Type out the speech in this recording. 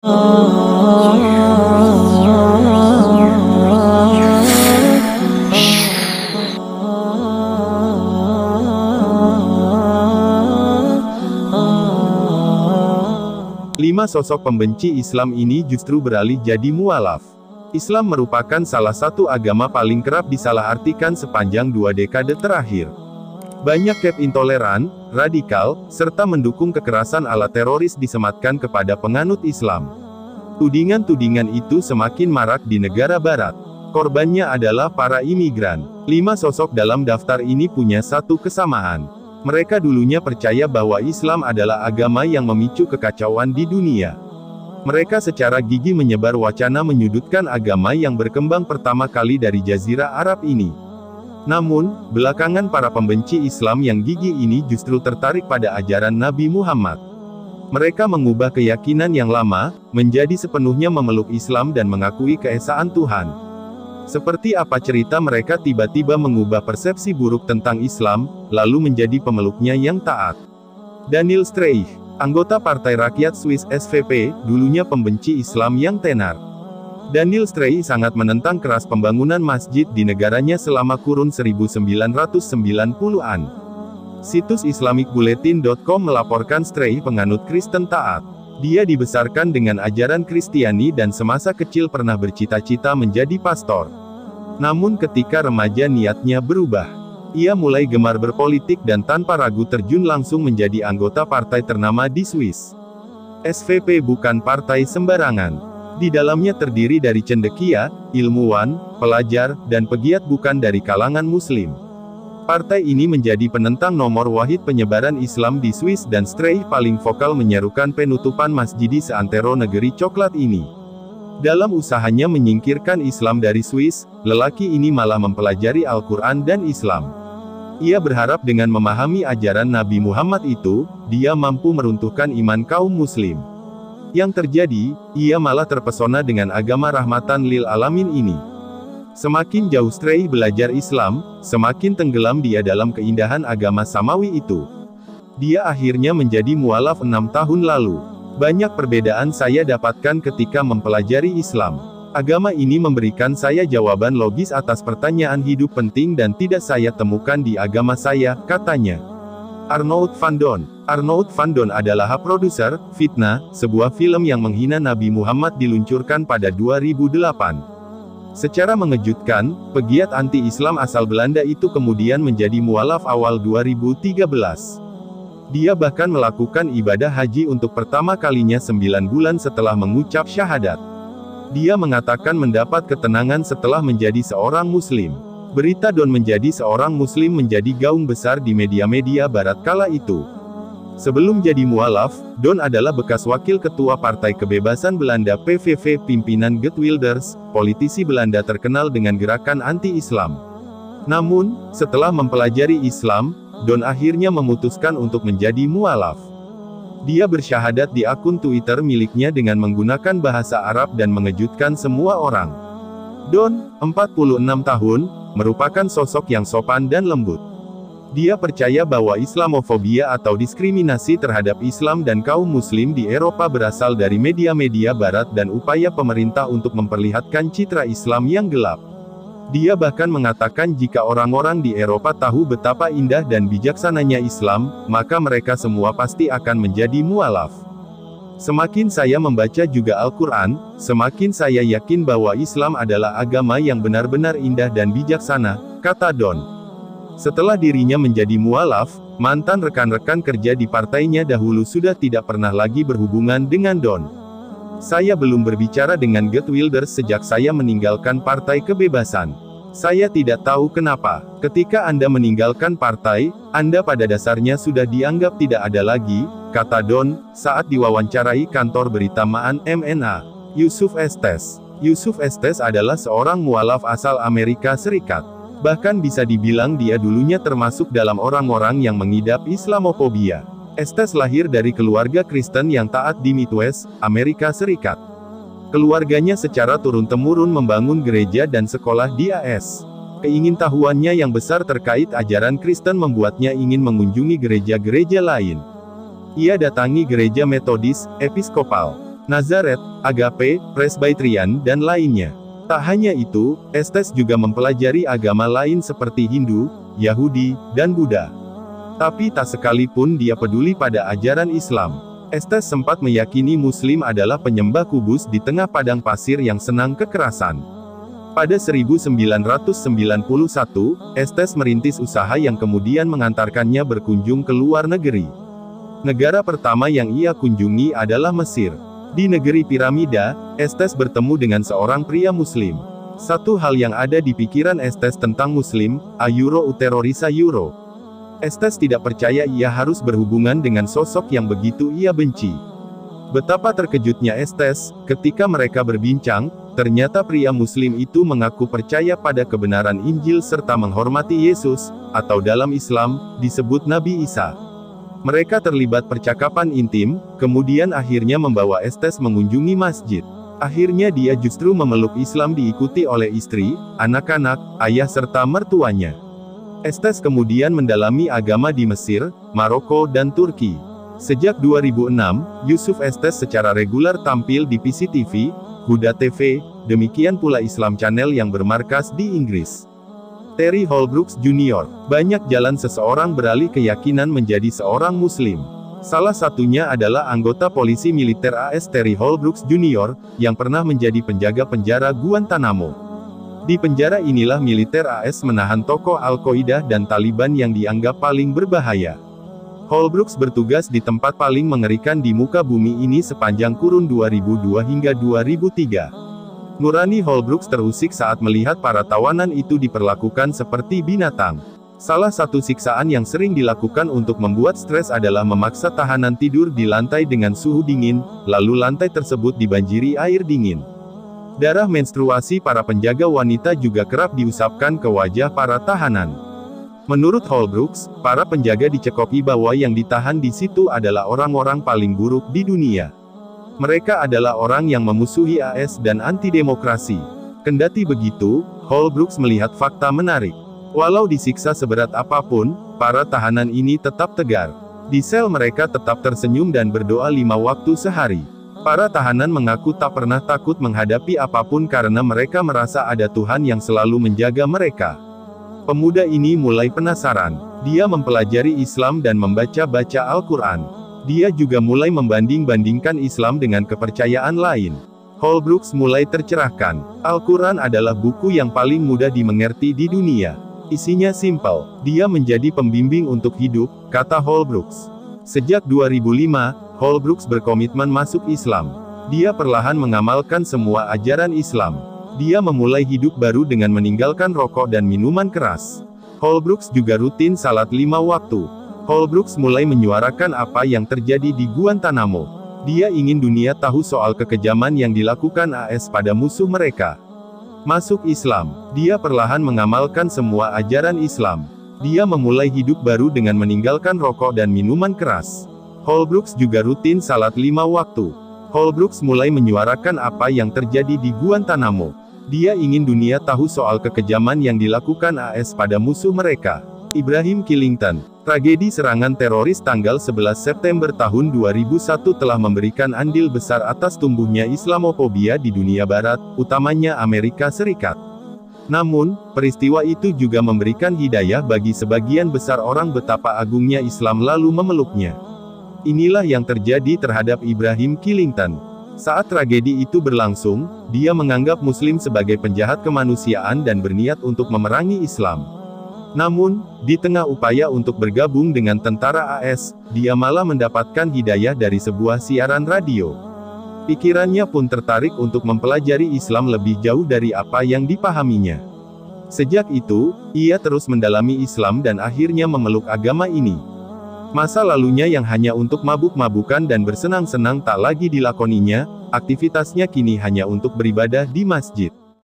Lima sosok pembenci Islam ini justru beralih jadi mualaf. Islam merupakan salah satu agama paling kerap disalahartikan sepanjang 2 dekade terakhir. Banyak cap intoleran, radikal, serta mendukung kekerasan ala teroris disematkan kepada penganut Islam. Tudingan-tudingan itu semakin marak di negara barat. Korbannya adalah para imigran. 5 sosok dalam daftar ini punya satu kesamaan. Mereka dulunya percaya bahwa Islam adalah agama yang memicu kekacauan di dunia. Mereka secara gigih menyebar wacana menyudutkan agama yang berkembang pertama kali dari Jazirah Arab ini. Namun, belakangan para pembenci Islam yang gigih ini justru tertarik pada ajaran Nabi Muhammad. Mereka mengubah keyakinan yang lama, menjadi sepenuhnya memeluk Islam dan mengakui keesaan Tuhan. Seperti apa cerita mereka tiba-tiba mengubah persepsi buruk tentang Islam, lalu menjadi pemeluknya yang taat. Daniel Streich, anggota Partai Rakyat Swiss SVP, dulunya pembenci Islam yang tenar. Daniel Streich sangat menentang keras pembangunan masjid di negaranya selama kurun 1990-an. Situs IslamicBulletin.com melaporkan Streich penganut Kristen taat. Dia dibesarkan dengan ajaran Kristiani dan semasa kecil pernah bercita-cita menjadi pastor. Namun ketika remaja niatnya berubah. Ia mulai gemar berpolitik dan tanpa ragu terjun langsung menjadi anggota partai ternama di Swiss. SVP bukan partai sembarangan. Di dalamnya terdiri dari cendekia, ilmuwan, pelajar, dan pegiat bukan dari kalangan Muslim. Partai ini menjadi penentang nomor wahid penyebaran Islam di Swiss dan Streich paling vokal menyerukan penutupan masjid di seantero negeri coklat ini. Dalam usahanya menyingkirkan Islam dari Swiss, lelaki ini malah mempelajari Al-Quran dan Islam. Ia berharap dengan memahami ajaran Nabi Muhammad itu, dia mampu meruntuhkan iman kaum Muslim. Yang terjadi, ia malah terpesona dengan agama rahmatan lil alamin ini. Semakin jauh Streich belajar Islam, semakin tenggelam dia dalam keindahan agama samawi itu. Dia akhirnya menjadi mualaf 6 tahun lalu. Banyak perbedaan saya dapatkan ketika mempelajari Islam. Agama ini memberikan saya jawaban logis atas pertanyaan hidup penting dan tidak saya temukan di agama saya, katanya. Arnoud van Don. Arnoud van Don adalah produser, Fitnah, sebuah film yang menghina Nabi Muhammad diluncurkan pada 2008. Secara mengejutkan, pegiat anti-Islam asal Belanda itu kemudian menjadi mualaf awal 2013. Dia bahkan melakukan ibadah haji untuk pertama kalinya 9 bulan setelah mengucap syahadat. Dia mengatakan mendapat ketenangan setelah menjadi seorang Muslim. Berita Don menjadi seorang Muslim menjadi gaung besar di media-media barat kala itu. Sebelum jadi mualaf, Don adalah bekas wakil ketua Partai Kebebasan Belanda PVV pimpinan Geert Wilders, politisi Belanda terkenal dengan gerakan anti-Islam. Namun, setelah mempelajari Islam, Don akhirnya memutuskan untuk menjadi mualaf. Dia bersyahadat di akun Twitter miliknya dengan menggunakan bahasa Arab dan mengejutkan semua orang. Don, 46 tahun, merupakan sosok yang sopan dan lembut. Dia percaya bahwa Islamofobia atau diskriminasi terhadap Islam dan kaum Muslim di Eropa berasal dari media-media Barat dan upaya pemerintah untuk memperlihatkan citra Islam yang gelap. Dia bahkan mengatakan jika orang-orang di Eropa tahu betapa indah dan bijaksananya Islam, maka mereka semua pasti akan menjadi mualaf. Semakin saya membaca juga Al-Quran, semakin saya yakin bahwa Islam adalah agama yang benar-benar indah dan bijaksana, kata Don. Setelah dirinya menjadi mualaf, mantan rekan-rekan kerja di partainya dahulu sudah tidak pernah lagi berhubungan dengan Don. Saya belum berbicara dengan Geert Wilders sejak saya meninggalkan Partai Kebebasan. Saya tidak tahu kenapa. Ketika Anda meninggalkan partai, Anda pada dasarnya sudah dianggap tidak ada lagi, kata Don, saat diwawancarai kantor berita MAN MNA. Yusuf Estes. Yusuf Estes adalah seorang mualaf asal Amerika Serikat. Bahkan bisa dibilang dia dulunya termasuk dalam orang-orang yang mengidap Islamofobia. Estes lahir dari keluarga Kristen yang taat di Midwest, Amerika Serikat. Keluarganya secara turun-temurun membangun gereja dan sekolah di AS. Keingintahuannya yang besar terkait ajaran Kristen membuatnya ingin mengunjungi gereja-gereja lain. Ia datangi gereja Metodis, Episkopal, Nazaret, Agape, Presbyterian, dan lainnya. Tak hanya itu, Estes juga mempelajari agama lain seperti Hindu, Yahudi, dan Buddha. Tapi tak sekalipun dia peduli pada ajaran Islam. Estes sempat meyakini Muslim adalah penyembah kubus di tengah padang pasir yang senang kekerasan. Pada 1991, Estes merintis usaha yang kemudian mengantarkannya berkunjung ke luar negeri. Negara pertama yang ia kunjungi adalah Mesir. Di negeri piramida, Estes bertemu dengan seorang pria Muslim. Satu hal yang ada di pikiran Estes tentang Muslim, a euro uterorisa euro. Estes tidak percaya ia harus berhubungan dengan sosok yang begitu ia benci. Betapa terkejutnya Estes, ketika mereka berbincang, ternyata pria Muslim itu mengaku percaya pada kebenaran Injil serta menghormati Yesus, atau dalam Islam, disebut Nabi Isa. Mereka terlibat percakapan intim, kemudian akhirnya membawa Estes mengunjungi masjid. Akhirnya dia justru memeluk Islam diikuti oleh istri, anak-anak, ayah serta mertuanya. Estes kemudian mendalami agama di Mesir, Maroko dan Turki. Sejak 2006, Yusuf Estes secara reguler tampil di PCTV, Huda TV, demikian pula Islam Channel yang bermarkas di Inggris. Terry Holbrooks Jr. Banyak jalan seseorang beralih keyakinan menjadi seorang Muslim. Salah satunya adalah anggota polisi militer AS Terry Holbrooks Jr., yang pernah menjadi penjaga penjara Guantanamo. Di penjara inilah militer AS menahan tokoh Al-Qaeda dan Taliban yang dianggap paling berbahaya. Holbrooks bertugas di tempat paling mengerikan di muka bumi ini sepanjang kurun 2002 hingga 2003. Nurani Holbrooks terusik saat melihat para tawanan itu diperlakukan seperti binatang. Salah satu siksaan yang sering dilakukan untuk membuat stres adalah memaksa tahanan tidur di lantai dengan suhu dingin, lalu lantai tersebut dibanjiri air dingin. Darah menstruasi para penjaga wanita juga kerap diusapkan ke wajah para tahanan. Menurut Holbrooks, para penjaga dicekoki bahwa yang ditahan di situ adalah orang-orang paling buruk di dunia. Mereka adalah orang yang memusuhi AS dan anti-demokrasi. Kendati begitu, Holbrooks melihat fakta menarik. Walau disiksa seberat apapun, para tahanan ini tetap tegar. Di sel mereka tetap tersenyum dan berdoa 5 waktu sehari. Para tahanan mengaku tak pernah takut menghadapi apapun karena mereka merasa ada Tuhan yang selalu menjaga mereka. Pemuda ini mulai penasaran. Dia mempelajari Islam dan membaca-baca Al-Quran. Dia juga mulai membanding-bandingkan Islam dengan kepercayaan lain. Holbrooks mulai tercerahkan. Al-Quran adalah buku yang paling mudah dimengerti di dunia. Isinya simpel. Dia menjadi pembimbing untuk hidup, kata Holbrooks. Sejak 2005, Holbrooks berkomitmen masuk Islam. Dia perlahan mengamalkan semua ajaran Islam. Dia memulai hidup baru dengan meninggalkan rokok dan minuman keras. Holbrooks juga rutin salat 5 waktu. Holbrooks mulai menyuarakan apa yang terjadi di Guantanamo. Dia ingin dunia tahu soal kekejaman yang dilakukan AS pada musuh mereka. Masuk Islam. Dia perlahan mengamalkan semua ajaran Islam. Dia memulai hidup baru dengan meninggalkan rokok dan minuman keras. Holbrooks juga rutin salat 5 waktu. Holbrooks mulai menyuarakan apa yang terjadi di Guantanamo. Dia ingin dunia tahu soal kekejaman yang dilakukan AS pada musuh mereka. Ibrahim Killington. Tragedi serangan teroris tanggal 11 September tahun 2001 telah memberikan andil besar atas tumbuhnya Islamofobia di dunia barat, utamanya Amerika Serikat. Namun, peristiwa itu juga memberikan hidayah bagi sebagian besar orang betapa agungnya Islam lalu memeluknya. Inilah yang terjadi terhadap Ibrahim Killington. Saat tragedi itu berlangsung, dia menganggap Muslim sebagai penjahat kemanusiaan dan berniat untuk memerangi Islam. Namun, di tengah upaya untuk bergabung dengan tentara AS, dia malah mendapatkan hidayah dari sebuah siaran radio. Pikirannya pun tertarik untuk mempelajari Islam lebih jauh dari apa yang dipahaminya. Sejak itu, ia terus mendalami Islam dan akhirnya memeluk agama ini. Masa lalunya yang hanya untuk mabuk-mabukan dan bersenang-senang tak lagi dilakoninya, aktivitasnya kini hanya untuk beribadah di masjid.